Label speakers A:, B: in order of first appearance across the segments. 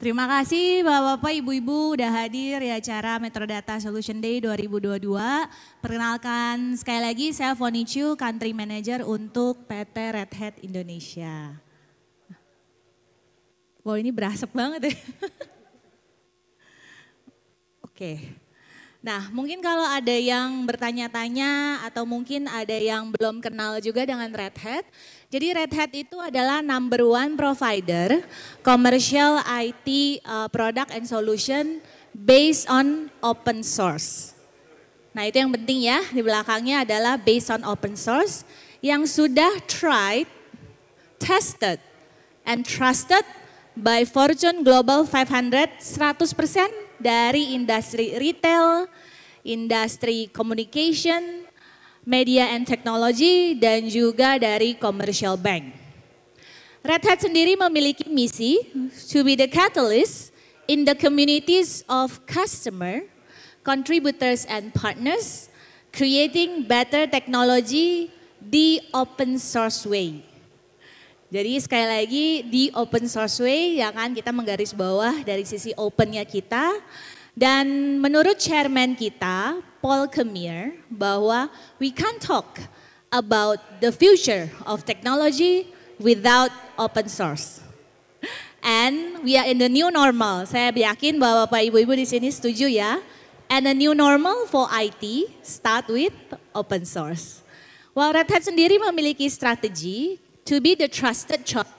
A: Terima kasih Bapak-Bapak, Ibu-Ibu udah hadir di acara Metrodata Solution Day 2022. Perkenalkan sekali lagi saya Foni Chu, Country Manager untuk PT Red Hat Indonesia. Wow, ini berasap banget ya. Oke. Nah, mungkin kalau ada yang bertanya-tanya atau mungkin ada yang belum kenal juga dengan Red Hat. Jadi Red Hat itu adalah number one provider commercial IT product and solution based on open source. Nah, itu yang penting ya, di belakangnya adalah based on open source yang sudah tried, tested, and trusted by Fortune Global 500 100% dari industri retail, industri communication, media and technology, dan juga dari commercial bank. Red Hat sendiri memiliki misi to be the catalyst in the communities of customer, contributors and partners, creating better technology the open source way. Jadi sekali lagi di open source way ya kan, kita menggaris bawah dari sisi opennya kita. Dan menurut chairman kita Paul Kemire bahwa we can't talk about the future of technology without open source. And we are in the new normal. Saya yakin bahwa Bapak Ibu-Ibu di sini setuju ya. And the new normal for IT start with open source. Well, Red Hat sendiri memiliki strategi to be the trusted choice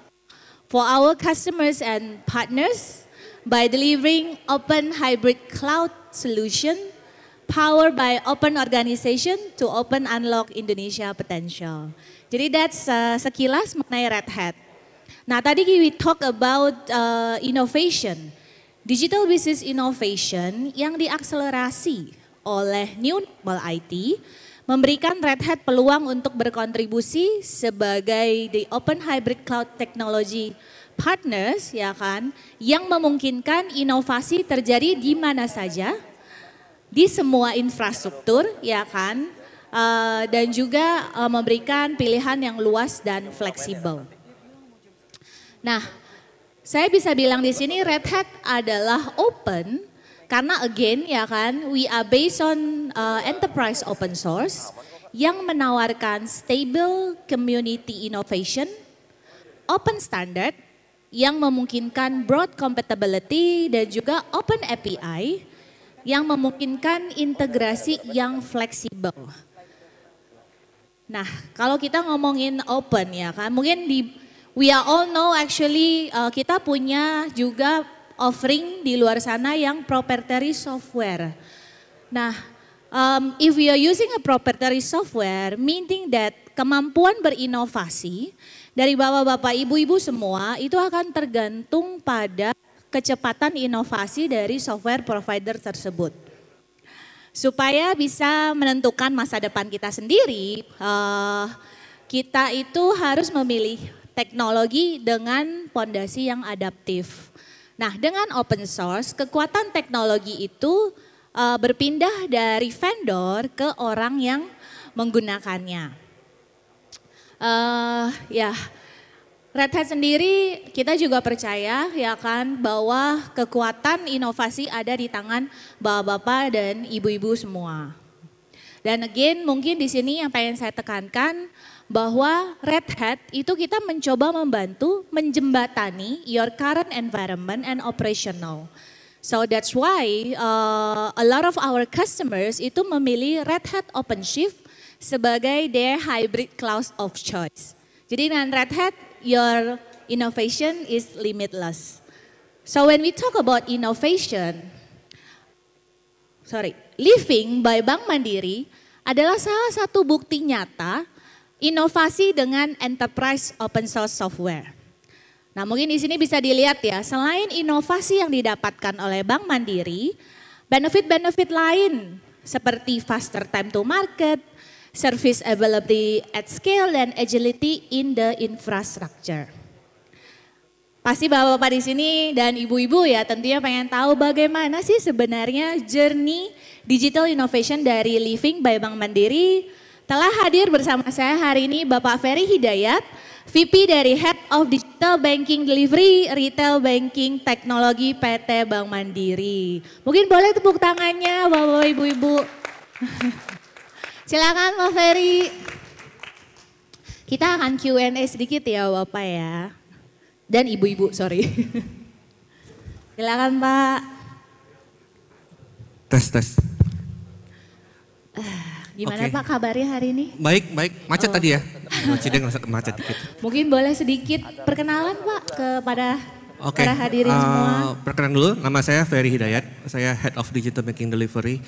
A: for our customers and partners by delivering open hybrid cloud solution powered by open organization to open unlock Indonesia potential. Jadi that's sekilas mengenai Red Hat. Nah, tadi we talk about innovation, digital business innovation yang diakselerasi oleh New Normal IT, memberikan Red Hat peluang untuk berkontribusi sebagai the open hybrid cloud technology partners ya kan, yang memungkinkan inovasi terjadi di mana saja, di semua infrastruktur ya kan, dan juga memberikan pilihan yang luas dan fleksibel. Nah, saya bisa bilang di sini Red Hat adalah open. Karena again ya kan, we are based on enterprise open source yang menawarkan stable community innovation, open standard yang memungkinkan broad compatibility dan juga open API yang memungkinkan integrasi yang fleksibel. Nah, kalau kita ngomongin open ya kan, mungkin we are all know actually kita punya juga offering di luar sana yang proprietary software. Nah, if we are using a proprietary software, meaning that kemampuan berinovasi dari bapak-bapak, ibu-ibu semua itu akan tergantung pada kecepatan inovasi dari software provider tersebut. Supaya bisa menentukan masa depan kita sendiri, kita itu harus memilih teknologi dengan pondasi yang adaptif. Nah, dengan open source, kekuatan teknologi itu berpindah dari vendor ke orang yang menggunakannya. Ya, Red Hat sendiri kita juga percaya ya kan bahwa kekuatan inovasi ada di tangan bapak-bapak dan ibu-ibu semua. Dan again mungkin di sini yang pengen saya tekankan bahwa Red Hat itu kita mencoba membantu menjembatani your current environment and operational. So that's why a lot of our customers itu memilih Red Hat OpenShift sebagai their hybrid cloud of choice. Jadi dengan Red Hat, your innovation is limitless. So when we talk about innovation, Living by Bank Mandiri adalah salah satu bukti nyata inovasi dengan enterprise open source software. Nah, mungkin di sini bisa dilihat ya, selain inovasi yang didapatkan oleh Bank Mandiri, benefit-benefit lain seperti faster time to market, service availability at scale, dan agility in the infrastructure. Pasti bapak-bapak di sini dan ibu-ibu ya tentunya pengen tahu bagaimana sih sebenarnya journey digital innovation dari Living by Bank Mandiri. Telah hadir bersama saya hari ini Bapak Ferry Hidayat, VP dari Head of Digital Banking Delivery Retail Banking Teknologi PT Bank Mandiri. Mungkin boleh tepuk tangannya Bapak Ibu-ibu. Silakan Pak Ferry. Kita akan Q&A sedikit ya Bapak ya. Dan Ibu-ibu, sorry. Silakan Pak.
B: Tes.
A: Gimana Pak kabarnya hari ini?
B: Baik. Macet tadi ya. Macet dikit.
A: Mungkin boleh sedikit perkenalan Pak kepada para hadirin semua.
B: Perkenalan dulu, nama saya Ferry Hidayat. Saya Head of Digital Banking Delivery.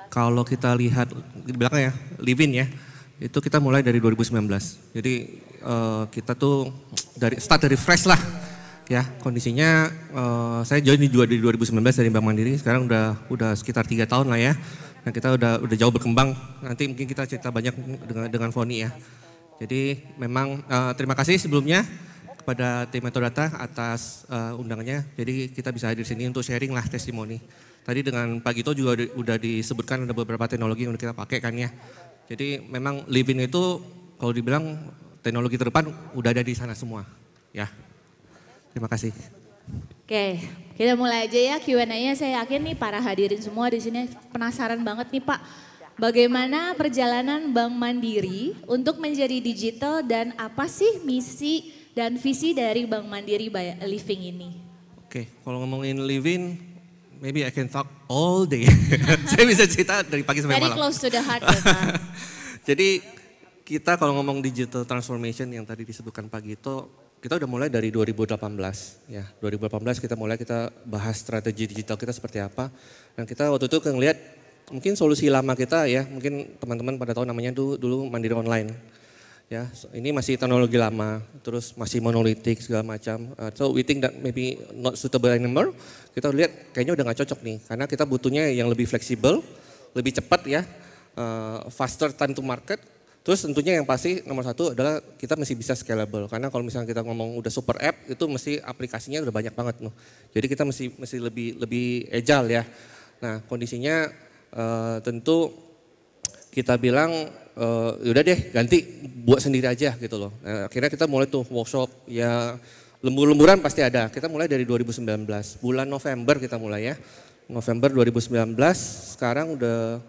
B: Kalau kita lihat di belakang ya, Livin ya. Itu kita mulai dari 2019. Jadi kita tuh start dari fresh lah. Ya, kondisinya saya join juga di 2019 dari Bank Mandiri, sekarang udah sekitar 3 tahun lah ya. Nah, kita udah jauh berkembang. Nanti mungkin kita cerita banyak dengan Foni ya. Jadi memang terima kasih sebelumnya kepada tim Metodata atas undangannya. Jadi kita bisa hadir sini untuk sharing lah testimoni. Tadi dengan Pak Gito juga udah disebutkan ada beberapa teknologi yang udah kita pakai kan ya. Jadi memang Livin itu kalau dibilang teknologi terdepan udah ada di sana semua ya. Terima kasih.
A: Oke, kita mulai aja ya Q&A-nya. Saya yakin nih para hadirin semua di sini penasaran banget nih Pak. Bagaimana perjalanan Bank Mandiri untuk menjadi digital dan apa sih misi dan visi dari Bank Mandiri by Livin ini?
B: Oke, kalau ngomongin Livin, maybe I can talk all day. Saya bisa cerita dari pagi sampai malam.
A: Very close to the heart ya Pak.
B: Jadi kita kalau ngomong digital transformation yang tadi disebutkan Pak Gito, kita udah mulai dari 2018 ya. 2018 kita bahas strategi digital kita seperti apa. Dan kita waktu itu ngelihat mungkin solusi lama kita ya, mungkin teman-teman pada tahu namanya dulu Mandiri Online. Ya, ini masih teknologi lama, terus masih monolitik segala macam. So we think that maybe not suitable anymore. Kita lihat kayaknya udah gak cocok nih, karena kita butuhnya yang lebih fleksibel, lebih cepat ya, faster time to market. Terus tentunya yang pasti nomor satu adalah kita mesti bisa scalable. Karena kalau misalnya kita ngomong udah super app itu mesti aplikasinya udah banyak banget loh. Jadi kita mesti lebih agile ya. Nah kondisinya tentu kita bilang yaudah deh ganti buat sendiri aja gitu loh. Nah, akhirnya kita mulai tuh workshop ya lembur-lemburan pasti ada. Kita mulai dari 2019, bulan November kita mulai ya. November 2019 sekarang udah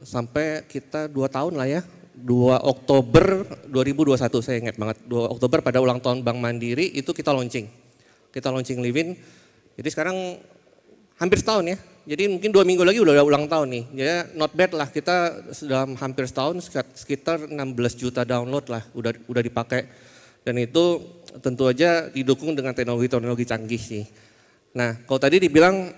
B: sampai kita 2 tahun lah ya, 2 Oktober 2021 saya ingat banget, 2 Oktober pada ulang tahun Bank Mandiri itu kita launching Livin, jadi sekarang hampir setahun ya, jadi mungkin 2 minggu lagi udah ulang tahun nih, jadi not bad lah kita dalam hampir setahun sekitar 16 juta download lah udah dipakai dan itu tentu aja didukung dengan teknologi canggih sih. Nah kalau tadi dibilang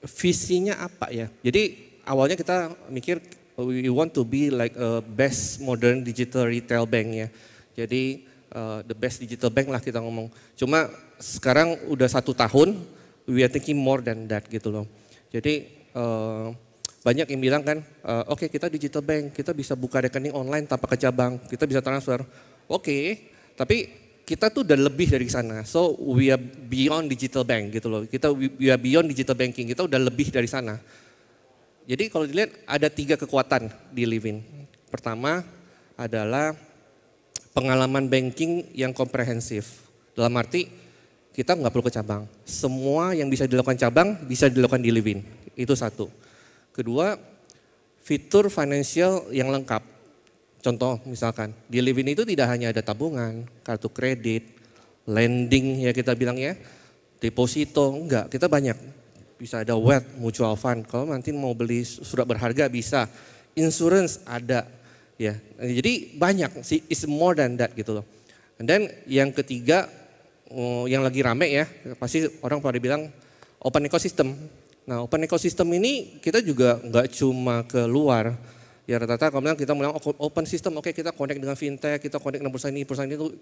B: visinya apa ya, jadi awalnya kita mikir we want to be like a best modern digital retail bank ya. Jadi the best digital bank lah kita ngomong. Cuma sekarang udah 1 tahun we are thinking more than that gitu loh. Jadi banyak yang bilang kan oke, kita digital bank, kita bisa buka rekening online tanpa ke cabang, kita bisa transfer. Oke, tapi kita tuh udah lebih dari sana. So we are beyond digital bank gitu loh. We are beyond digital banking, kita udah lebih dari sana. Jadi kalau dilihat ada 3 kekuatan di Livin. Pertama adalah pengalaman banking yang komprehensif. Dalam arti kita nggak perlu ke cabang. Semua yang bisa dilakukan cabang bisa dilakukan di Livin. Itu satu. Kedua, fitur financial yang lengkap. Contoh misalkan di Livin itu tidak hanya ada tabungan, kartu kredit, lending ya kita bilang ya, deposito, enggak, kita banyak. Bisa ada wealth, mutual fund, kalau nanti mau beli surat berharga bisa, insurance ada, ya. Jadi banyak, it's more than that gitu loh. Dan yang ketiga, yang lagi rame ya, pasti orang pada bilang open ecosystem. Nah open ecosystem ini kita juga nggak cuma keluar, ya rata-rata kalau kita bilang open system, oke kita connect dengan fintech, kita connect dengan perusahaan itu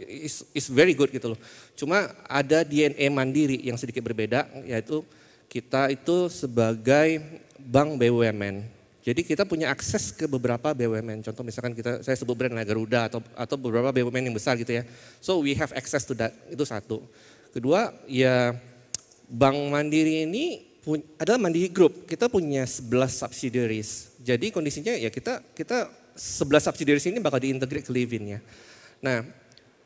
B: is very good gitu loh. Cuma ada DNA Mandiri yang sedikit berbeda, yaitu kita itu sebagai bank BUMN. Jadi kita punya akses ke beberapa BUMN. Contoh misalkan saya sebut brand lah Garuda atau beberapa BUMN yang besar gitu ya. So we have access to that, itu satu. Kedua ya Bank Mandiri ini adalah Mandiri Group. Kita punya 11 subsidiaries. Jadi kondisinya ya kita 11 subsidiaries ini bakal diintegrate ke Livin ya. Nah,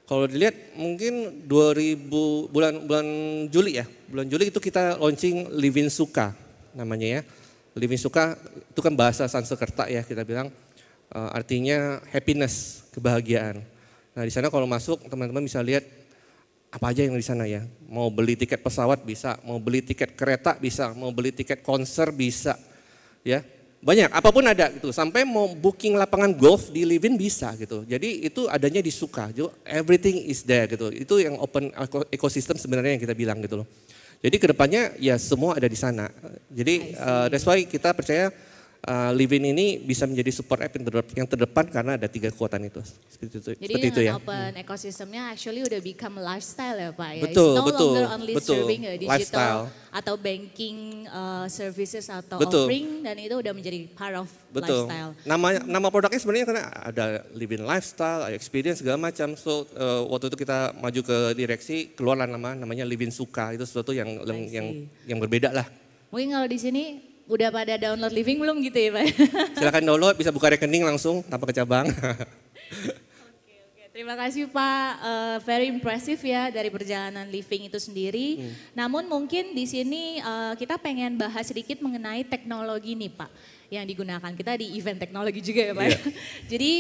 B: kalau dilihat mungkin 2000 bulan Juli ya. Bulan Juli itu kita launching Livin Suka namanya ya. Livin Suka itu kan bahasa Sanskerta ya, kita bilang artinya happiness, kebahagiaan. Nah, di sana kalau masuk teman-teman bisa lihat apa aja yang di sana ya. Mau beli tiket pesawat bisa, mau beli tiket kereta bisa, mau beli tiket konser bisa. Ya. Banyak, apapun ada gitu. Sampai mau booking lapangan golf di Livin bisa gitu. Jadi itu adanya di Suka. Everything is there gitu. Itu yang open ecosystem sebenarnya yang kita bilang gitu loh. Jadi kedepannya ya semua ada di sana. Jadi that's why kita percaya Livin ini bisa menjadi support app yang terdepan karena ada 3 kekuatan itu.
A: Jadi dengan open ekosistemnya actually udah become lifestyle ya Pak ya.
B: Betul,
A: It's no
B: betul,
A: longer only
B: betul.
A: serving a digital
B: Lifestyle.
A: atau banking services atau
B: Betul.
A: offering dan itu udah menjadi part of
B: Betul.
A: lifestyle.
B: Nama produknya sebenarnya karena ada Livin Lifestyle, experience segala macam. So waktu itu kita maju ke direksi keluarlah namanya Livin Suka. Itu sesuatu yang berbeda lah.
A: Mungkin kalau di sini udah pada download Livin belum gitu ya Pak?
B: Silakan download, bisa buka rekening langsung tanpa ke cabang.
A: Oke, terima kasih Pak, very impressive ya dari perjalanan Livin itu sendiri. Namun mungkin di sini kita pengen bahas sedikit mengenai teknologi nih Pak yang digunakan. Kita di event teknologi juga ya Pak.
B: Yeah.
A: Jadi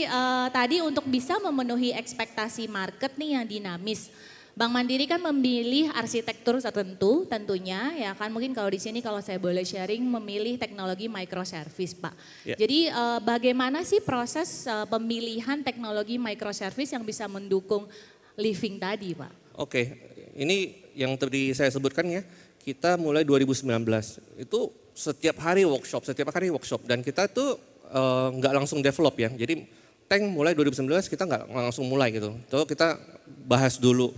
A: tadi untuk bisa memenuhi ekspektasi market nih yang dinamis, Bank Mandiri kan memilih arsitektur tertentu tentunya ya kan, mungkin kalau di sini kalau saya boleh sharing memilih teknologi microservice Pak.
B: Yeah.
A: Jadi bagaimana sih proses pemilihan teknologi microservice yang bisa mendukung Livin tadi Pak?
B: Oke, ini yang tadi saya sebutkan ya, kita mulai 2019 itu setiap hari workshop dan kita tuh nggak langsung develop ya. Jadi Tank mulai 2019 kita nggak langsung mulai gitu. Tuh kita bahas dulu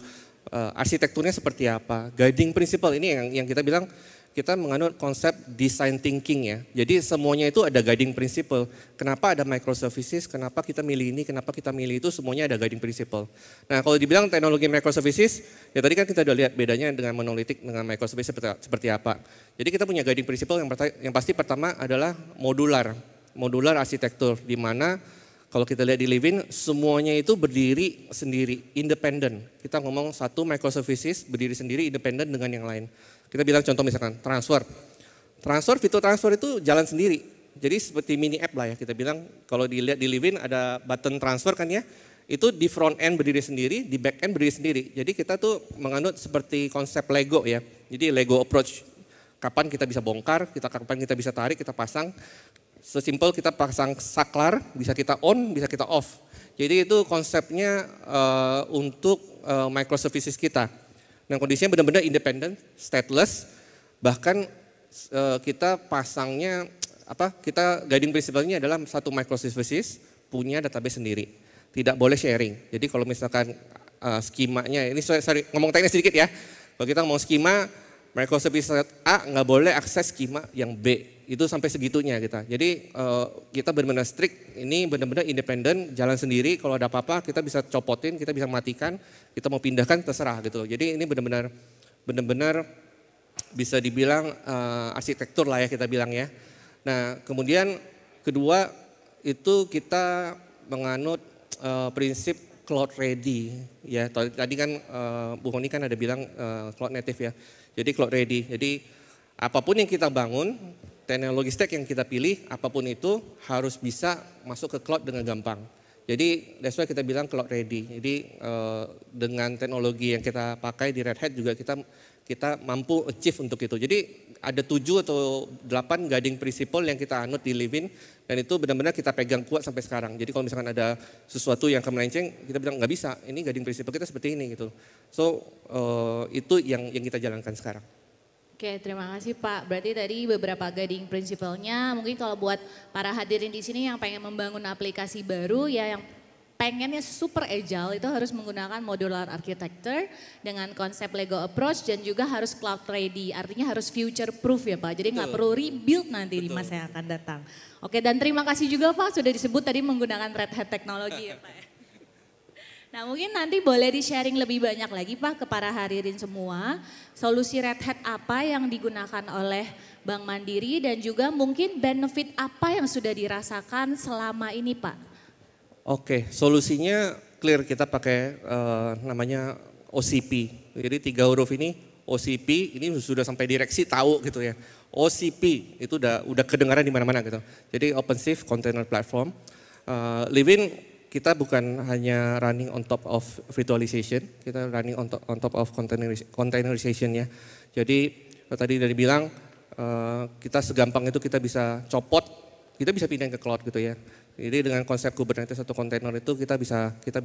B: arsitekturnya seperti apa, guiding principle ini yang kita bilang kita menganut konsep design thinking ya. Jadi semuanya itu ada guiding principle. Kenapa ada microservices, kenapa kita milih ini, kenapa kita milih itu, semuanya ada guiding principle. Nah kalau dibilang teknologi microservices, ya tadi kan kita udah lihat bedanya dengan monolitik dengan microservices seperti apa. Jadi kita punya guiding principle yang pasti pertama adalah modular arsitektur, di mana kalau kita lihat di Livin, semuanya itu berdiri sendiri, independen. Kita ngomong satu microservices berdiri sendiri, independen dengan yang lain. Kita bilang contoh misalkan transfer, fitur transfer itu jalan sendiri. Jadi seperti mini app lah ya, kita bilang kalau dilihat di Livin ada button transfer kan ya, itu di front end berdiri sendiri, di back end berdiri sendiri. Jadi kita tuh menganut seperti konsep Lego ya, jadi Lego approach. Kapan kita bisa bongkar, kapan kita bisa tarik, kita pasang. Sesimpel kita pasang saklar, bisa kita on, bisa kita off. Jadi itu konsepnya untuk microservices kita. Nah kondisinya benar-benar independen, stateless, bahkan kita pasangnya, kita guiding principle-nya adalah satu microservices punya database sendiri. Tidak boleh sharing. Jadi kalau misalkan skemanya, ini sorry, ngomong teknis sedikit ya. Kalau kita ngomong skema, microservice A nggak boleh akses skema yang B. Itu sampai segitunya kita. Jadi kita benar-benar strict, ini benar-benar independen, jalan sendiri. Kalau ada apa-apa kita bisa copotin, kita bisa matikan, kita mau pindahkan terserah gitu. Jadi ini benar-benar bisa dibilang arsitektur lah ya kita bilang ya. Nah kemudian kedua itu kita menganut prinsip cloud ready ya. Tadi kan Bu Honi kan ada bilang cloud native ya. Jadi cloud ready. Jadi apapun yang kita bangun, teknologi stack yang kita pilih, apapun itu harus bisa masuk ke cloud dengan gampang. Jadi that's why kita bilang cloud ready. Jadi dengan teknologi yang kita pakai di Red Hat juga kita mampu achieve untuk itu. Jadi ada 7 atau 8 guiding principle yang kita anut di Livin dan itu benar-benar kita pegang kuat sampai sekarang. Jadi kalau misalkan ada sesuatu yang melenceng, kita bilang nggak bisa. Ini guiding principle kita seperti ini gitu. So itu yang kita jalankan sekarang.
A: Oke, terima kasih Pak. Berarti tadi beberapa guiding principle-nya, mungkin kalau buat para hadirin di sini yang pengen membangun aplikasi baru ya, yang pengennya super agile itu harus menggunakan modular architecture dengan konsep Lego approach dan juga harus cloud ready, artinya harus future proof ya Pak. Jadi nggak perlu rebuild nanti di masa yang akan datang. Oke, dan terima kasih juga Pak sudah disebut tadi menggunakan Red Hat teknologi ya Pak. Nah mungkin nanti boleh di-sharing lebih banyak lagi Pak ke para hadirin semua, solusi Red Hat apa yang digunakan oleh Bank Mandiri dan juga mungkin benefit apa yang sudah dirasakan selama ini Pak
B: Oke, solusinya clear, kita pakai namanya OCP. Jadi 3 huruf ini OCP, ini sudah sampai direksi tahu gitu ya. OCP itu udah kedengaran di mana-mana gitu. Jadi OpenShift Container Platform. Livin kita bukan hanya running on top of virtualization, kita running on top of containerization ya. Jadi tadi dari bilang kita segampang itu kita bisa copot, kita bisa pindah ke cloud gitu ya. Jadi dengan konsep Kubernetes atau kontainer itu kita bisa kita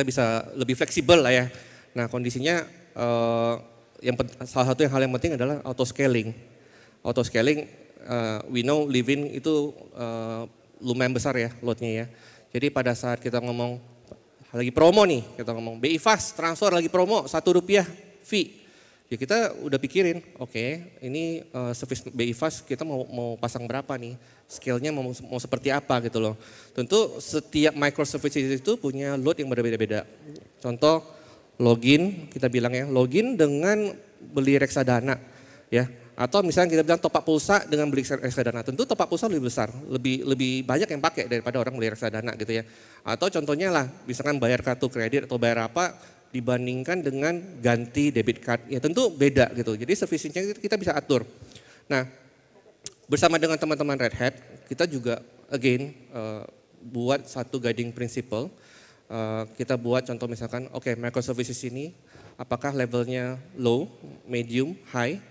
B: bisa lebih fleksibel lah ya. Nah kondisinya salah satu hal yang penting adalah auto scaling. Auto scaling we know Livin itu lumayan besar ya loadnya ya. Jadi pada saat kita ngomong lagi promo nih, kita ngomong BI Fast transfer lagi promo Rp1 fee. Ya kita udah pikirin, oke, ini service BI Fast kita mau pasang berapa nih, scale-nya mau seperti apa gitu loh. Tentu setiap microservices itu punya load yang berbeda-beda. Contoh login, kita bilang ya, login dengan beli reksadana ya. Atau misalnya kita bilang top up pulsa dengan beli reksadana, tentu top up pulsa lebih besar, lebih banyak yang pakai daripada orang beli reksadana gitu ya. Atau contohnya lah, misalkan bayar kartu kredit atau bayar apa, dibandingkan dengan ganti debit card, ya tentu beda gitu. Jadi servicenya kita bisa atur. Nah, bersama dengan teman-teman Red Hat, kita juga again buat satu guiding principle. Kita buat contoh misalkan, oke, microservices ini apakah levelnya low, medium, high.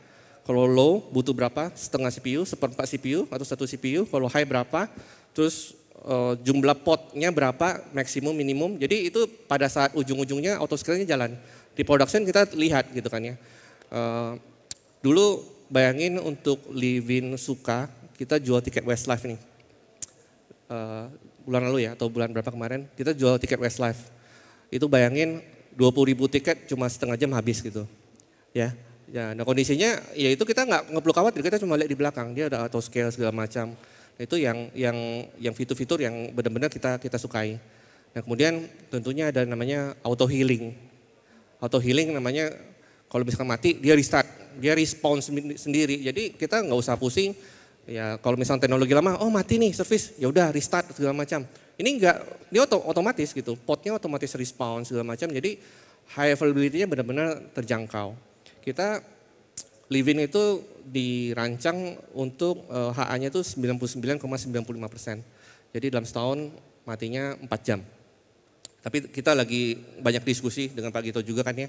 B: Kalau low butuh berapa? Setengah CPU, seperempat CPU atau 1 CPU. Kalau high berapa? Terus jumlah potnya berapa, maksimum, minimum. Jadi itu pada saat ujung-ujungnya auto scale-nya jalan. Di production kita lihat gitu kan ya. Dulu bayangin untuk Livin Suka, kita jual tiket Westlife nih. Bulan lalu ya, atau bulan berapa kemarin, kita jual tiket Westlife. Itu bayangin 20.000 tiket cuma setengah jam habis gitu. Ya, nah kondisinya ya itu kita nggak perlu khawatir, kita cuma lihat di belakang, dia ada auto scale segala macam. Itu yang fitur-fitur yang benar-benar kita sukai. Nah kemudian tentunya ada namanya auto healing. Auto healing namanya kalau misalkan mati dia restart, dia respawn sendiri. Jadi kita nggak usah pusing. Ya kalau misalnya teknologi lama, oh mati nih service, ya udah restart segala macam. Ini enggak, dia otomatis gitu, potnya otomatis respawn segala macam. Jadi high availability-nya benar-benar terjangkau. Kita Livin itu dirancang untuk HA-nya itu 99,95%. Jadi dalam setahun matinya 4 jam. Tapi kita lagi banyak diskusi dengan Pak Gito juga kan ya.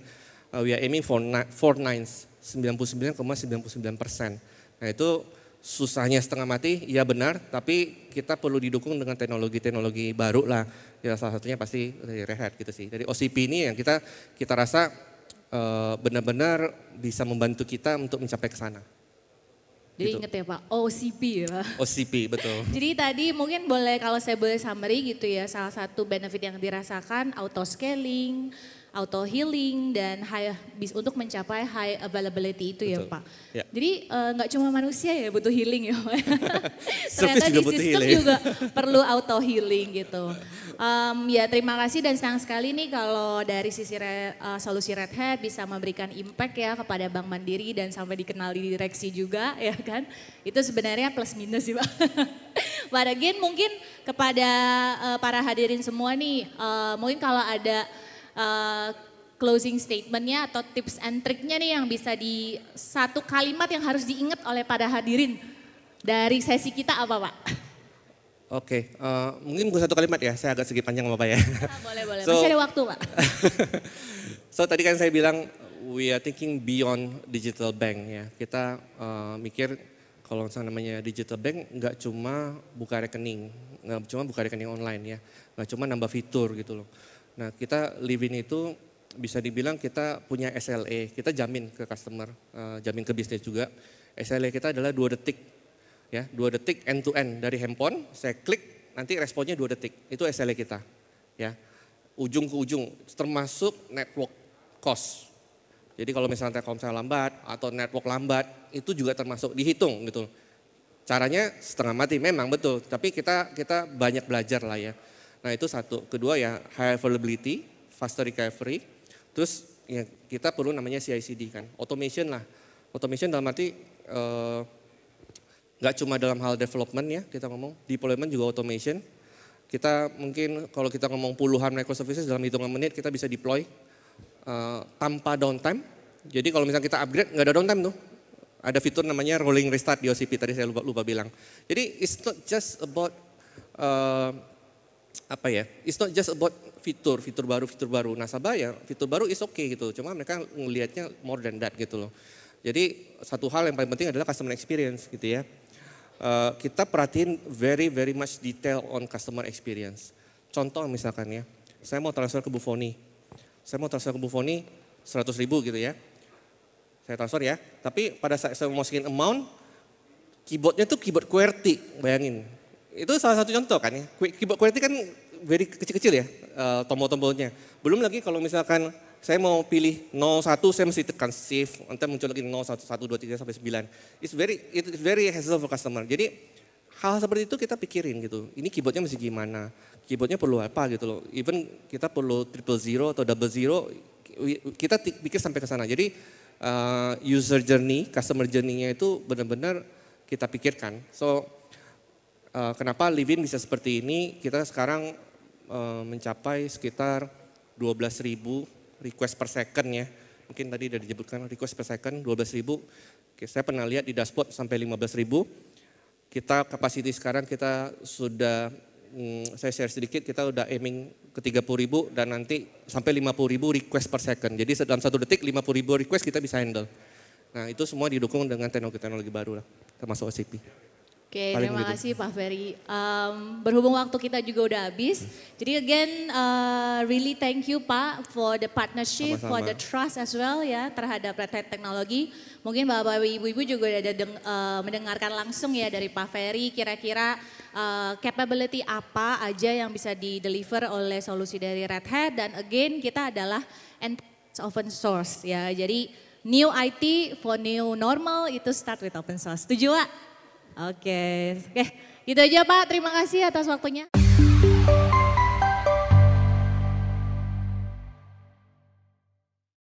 B: We are aiming for 4 nines, 99,99%. Nah itu susahnya setengah mati, ya benar. Tapi kita perlu didukung dengan teknologi-teknologi baru lah. Ya salah satunya pasti dari Red Hat gitu sih. Dari OCP ini yang kita rasa benar-benar bisa membantu kita untuk mencapai ke sana.
A: Jadi
B: gitu.
A: inget ya Pak, OCP ya Pak.
B: OCP, betul.
A: Jadi tadi mungkin kalau saya boleh summary gitu ya, salah satu benefit yang dirasakan auto scaling, auto healing, dan untuk mencapai high availability itu ya
B: Betul.
A: Pak.
B: Ya.
A: Jadi nggak cuma manusia ya butuh healing ya Pak.
B: Service
A: Ternyata
B: juga
A: di
B: butuh
A: sistem
B: healing.
A: juga perlu auto healing gitu. Ya terima kasih dan senang sekali nih kalau dari sisi solusi Red Hat bisa memberikan impact ya kepada Bank Mandiri dan sampai dikenal di direksi juga ya kan. Itu sebenarnya plus minus sih Pak. But again mungkin kepada para hadirin semua nih, mungkin kalau ada closing statementnya atau tips and triknya nih yang bisa di satu kalimat yang harus diingat oleh para hadirin dari sesi kita apa Pak?
B: Oke, mungkin bukan satu kalimat ya, saya agak sedikit panjang Bapak ya.
A: Boleh, masih ada waktu Pak.
B: So tadi kan saya bilang we are thinking beyond digital bank ya. Kita mikir kalau misalnya namanya digital bank nggak cuma buka rekening, nggak cuma buka rekening online ya, nggak cuma nambah fitur gitu loh. Nah kita Livin itu bisa dibilang kita punya SLA, kita jamin ke customer, jamin ke bisnis juga. SLA kita adalah 2 detik. Ya, 2 detik end to end dari handphone, saya klik nanti responnya 2 detik. Itu SLA kita. Ya. Ujung ke ujung termasuk network cost. Jadi kalau misalnya Telkomsel lambat atau network lambat itu juga termasuk dihitung gitu. Caranya setengah mati memang betul, tapi kita banyak belajar lah ya. Nah, itu satu. Kedua ya high availability, faster recovery. Terus ya kita perlu namanya CI/CD kan. Automation lah. Automation dalam arti Nggak cuma dalam hal development ya, kita ngomong, deployment juga automation. Kita mungkin kalau kita ngomong puluhan microservices dalam hitungan menit kita bisa deploy tanpa downtime. Jadi kalau misalnya kita upgrade nggak ada downtime tuh. Ada fitur namanya rolling restart di OCP tadi saya lupa bilang. Jadi it's not just about it's not just about fitur baru. Nasabah ya fitur baru is okay gitu. Cuma mereka ngelihatnya more than that gitu loh. Jadi satu hal yang paling penting adalah customer experience gitu ya. Kita perhatiin very much detail on customer experience. Contoh misalkan ya, saya mau transfer ke Bufoni. Saya mau transfer ke Bufoni 100.000 gitu ya. Saya transfer ya, tapi pada saat saya mau masukin amount, keyboardnya tuh keyboard QWERTY, bayangin. Itu salah satu contoh kan ya, keyboard QWERTY kan very kecil-kecil ya tombol-tombolnya. Belum lagi kalau misalkan saya mau pilih 01, saya mesti tekan shift, nanti muncul lagi 01, 1, 2, 3, sampai 9. It's very hassle for customer. Jadi hal seperti itu kita pikirin gitu, ini keyboardnya mesti gimana, keyboardnya perlu apa gitu loh. Even kita perlu 000 atau 00, kita pikir sampai ke sana. Jadi user journey, customer journey-nya itu benar-benar kita pikirkan. So kenapa Livin bisa seperti ini, kita sekarang mencapai sekitar 12.000 request per second ya. Mungkin tadi sudah disebutkan request per second 12.000. Oke, saya pernah lihat di dashboard sampai 15.000. Kita capacity sekarang kita sudah, saya share sedikit, kita udah aiming ke 30.000 dan nanti sampai 50.000 request per second. Jadi dalam 1 detik 50.000 request kita bisa handle. Nah itu semua didukung dengan teknologi baru lah, termasuk OCP.
A: Oke, terima kasih Pak Ferry. Berhubung waktu kita juga udah habis, jadi again really thank you Pak for the partnership, for the trust as well ya terhadap Red Hat Teknologi. Mungkin Bapak Ibu juga udah mendengarkan langsung ya dari Pak Ferry kira-kira capability apa aja yang bisa di-deliver oleh solusi dari Red Hat, dan again kita adalah open source ya. Jadi new IT for new normal itu start with open source. Setuju Pak? Oke, gitu aja Pak. Terima kasih atas waktunya.